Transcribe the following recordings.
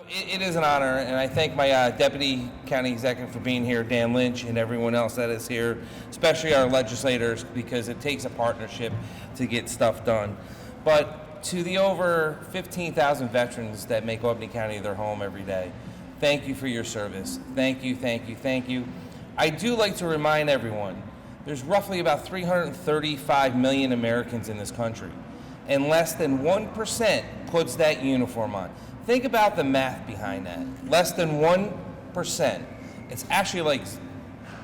It is an honor, and I thank my Deputy County Executive for being here, Dan Lynch, and everyone else that is here, especially our legislators, because it takes a partnership to get stuff done. But to the over 15,000 veterans that make Albany County their home every day, thank you for your service. Thank you, thank you, thank you. I do like to remind everyone, there's roughly about 335 million Americans in this country, and less than 1% puts that uniform on. Think about the math behind that. Less than 1%. It's actually like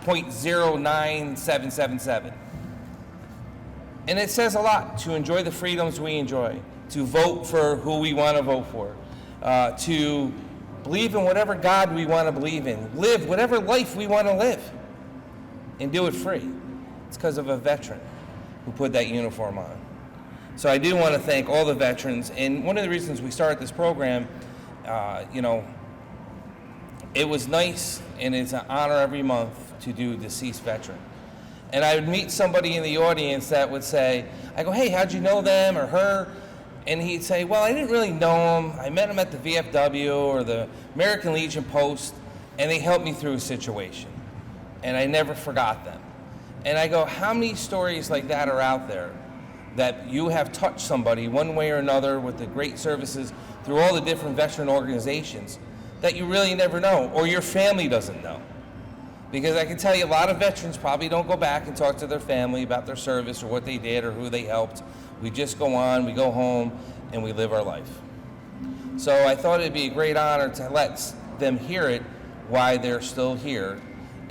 0.09777. And it says a lot to enjoy the freedoms we enjoy, to vote for who we want to vote for, to believe in whatever God we want to believe in, live whatever life we want to live, and do it free. It's because of a veteran who put that uniform on. So I do want to thank all the veterans, and one of the reasons we started this program, it was nice and it's an honor every month to do deceased veteran. And I would meet somebody in the audience that would say, I go, hey, how'd you know them or her? And he'd say, well, I didn't really know them. I met them at the VFW or the American Legion Post, and they helped me through a situation. And I never forgot them. And I go, how many stories like that are out there? That you have touched somebody one way or another with the great services through all the different veteran organizations that you really never know, or your family doesn't know. Because I can tell you a lot of veterans probably don't go back and talk to their family about their service or what they did or who they helped. We just go on, we go home, and we live our life. So I thought it'd be a great honor to let them hear it, why they're still here,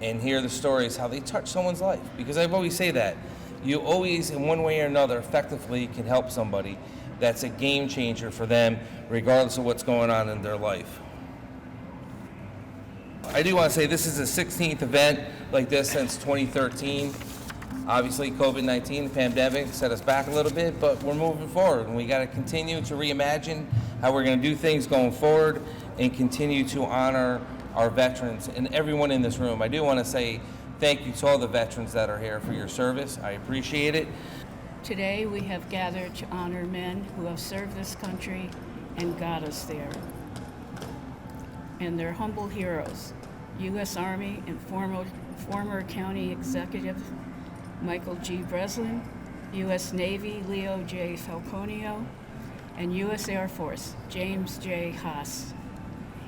and hear the stories, how they touch someone's life. Because I've always say that. You always, in one way or another, effectively can help somebody that's a game changer for them, regardless of what's going on in their life. I do want to say this is the 16th event like this since 2013. Obviously, COVID-19, the pandemic, set us back a little bit, but we're moving forward, and we got to continue to reimagine how we're going to do things going forward and continue to honor our veterans and everyone in this room. I do want to say thank you to all the veterans that are here for your service. I appreciate it. Today we have gathered to honor men who have served this country and got us there. And they're humble heroes. U.S. Army and former County Executive Michael G. Breslin, U.S. Navy Leo J. Falconio, and U.S. Air Force James J. Haas.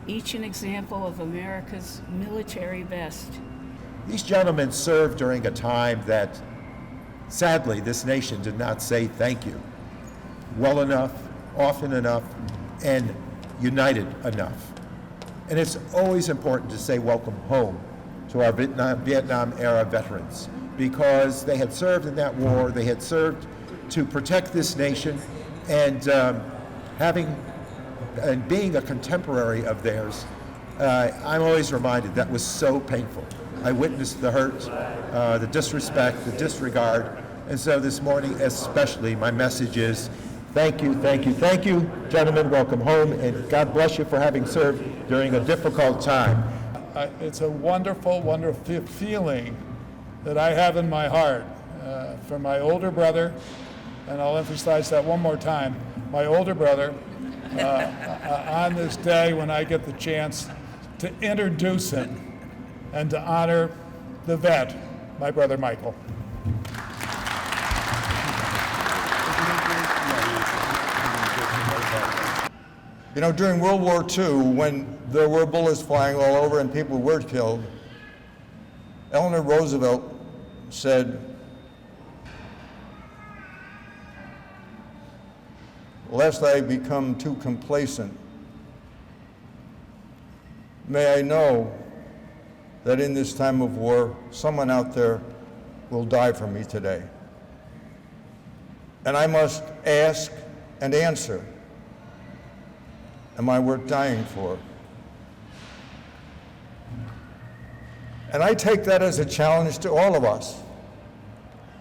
Each an example of America's military best. These gentlemen served during a time that, sadly, this nation did not say thank you well enough, often enough, and united enough. And it's always important to say welcome home to our Vietnam-era veterans, because they had served in that war, they had served to protect this nation, and being a contemporary of theirs, I'm always reminded that was so painful. I witnessed the hurt, the disrespect, the disregard, and so this morning especially my message is thank you, thank you, thank you, gentlemen, welcome home, and God bless you for having served during a difficult time. It's a wonderful, wonderful feeling that I have in my heart for my older brother, and I'll emphasize that one more time, my older brother, on this day when I get the chance to introduce him and to honor the vet, my brother Michael. You know, during World War II, when there were bullets flying all over and people were killed, Eleanor Roosevelt said, "Lest I become too complacent, may I know that in this time of war, someone out there will die for me today. And I must ask and answer, am I worth dying for?" And I take that as a challenge to all of us,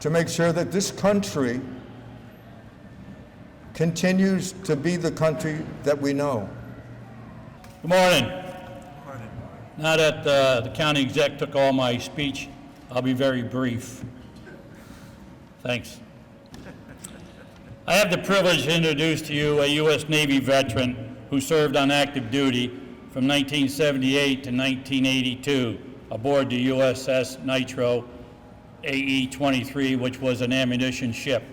to make sure that this country continues to be the country that we know. Good morning. Now that the county exec took all my speech, I'll be very brief. Thanks. I have the privilege to introduce to you a U.S. Navy veteran who served on active duty from 1978 to 1982 aboard the USS Nitro AE-23, which was an ammunition ship.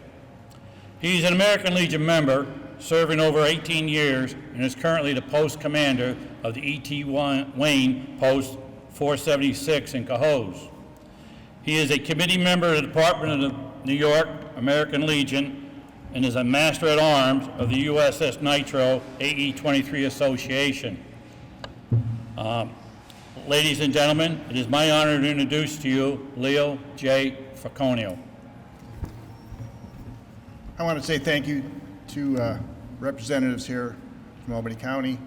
He's an American Legion member, serving over 18 years, and is currently the post commander of the E.T. Wayne Post 476 in Cohoes. He is a committee member of the Department of New York American Legion and is a Master at Arms of the USS Nitro AE-23 Association. Ladies and gentlemen, it is my honor to introduce to you Leo J. Falconio. I want to say thank you to representatives here from Albany County.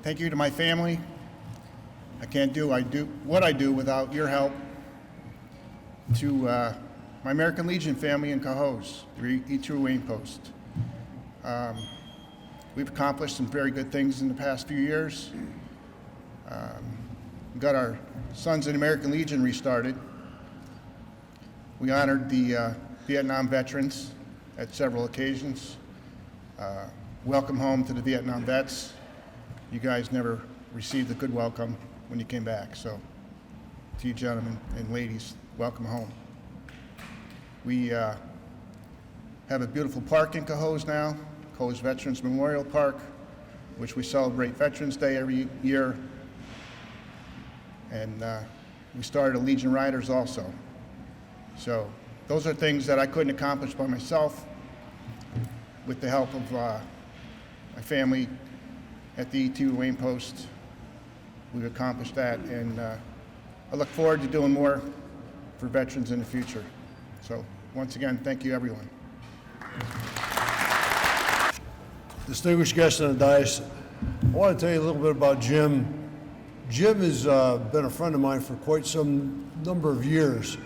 Thank you to my family. I can't do what I do without your help. To my American Legion family in Cohoes, the E.T. Wayne Post. We've accomplished some very good things in the past few years. We got our Sons in American Legion restarted. We honored the Vietnam veterans at several occasions. Welcome home to the Vietnam vets. You guys never received a good welcome when you came back, so to you gentlemen and ladies, welcome home. We have a beautiful park in Cohoes now, Cohoes Veterans Memorial Park, which we celebrate Veterans Day every year. And we started a Legion Riders also. So those are things that I couldn't accomplish by myself. With the help of my family at the E.T. Wayne Post, we've accomplished that, and I look forward to doing more for veterans in the future. So once again, thank you everyone. Distinguished guests on the dais, I want to tell you a little bit about Jim. Jim has been a friend of mine for quite some number of years.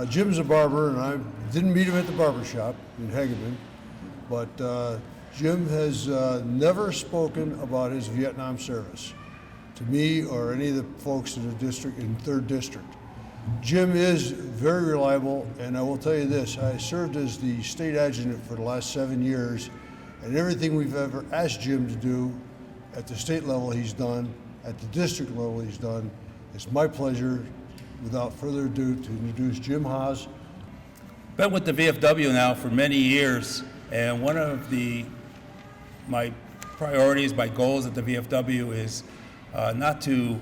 Jim's a barber, and I didn't meet him at the barber shop in Hageman, but Jim has never spoken about his Vietnam service to me or any of the folks in the district, in 3rd District. Jim is very reliable, and I will tell you this, I served as the state adjutant for the last 7 years, and everything we've ever asked Jim to do at the state level he's done, at the district level he's done. It's my pleasure, without further ado, to introduce Jim Haas. Been with the VFW now for many years, and one of my priorities, my goals at the VFW is not to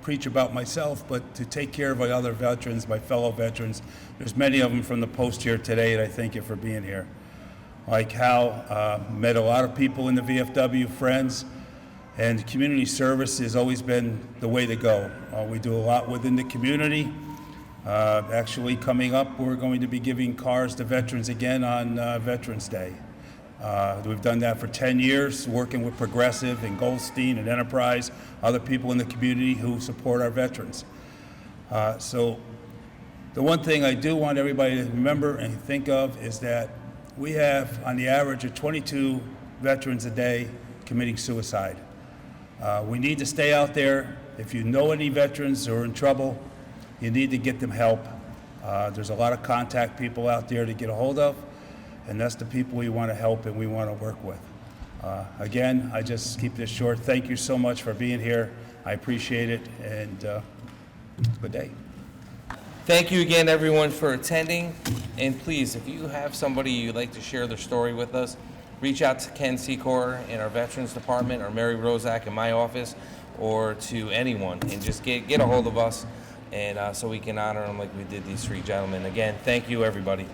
preach about myself, but to take care of my other veterans, my fellow veterans. There's many of them from the post here today, and I thank you for being here. Like Hal, met a lot of people in the VFW, friends, and community service has always been the way to go. We do a lot within the community. Actually, coming up, we're going to be giving cars to veterans again on Veterans Day. We've done that for 10 years, working with Progressive and Goldstein and Enterprise, other people in the community who support our veterans. So the one thing I do want everybody to remember and think of is that we have, on the average, of 22 veterans a day committing suicide. We need to stay out there. If you know any veterans who are in trouble, you need to get them help. There's a lot of contact people out there to get a hold of, and that's the people we want to help and we want to work with. Again, I just keep this short. Thank you so much for being here. I appreciate it, and good day. Thank you again, everyone, for attending. And please, if you have somebody you'd like to share their story with us, reach out to Ken Secor in our Veterans Department, or Mary Rozak in my office, or to anyone, and just get a hold of us, and so we can honor them like we did these 3 gentlemen. Again, thank you, everybody.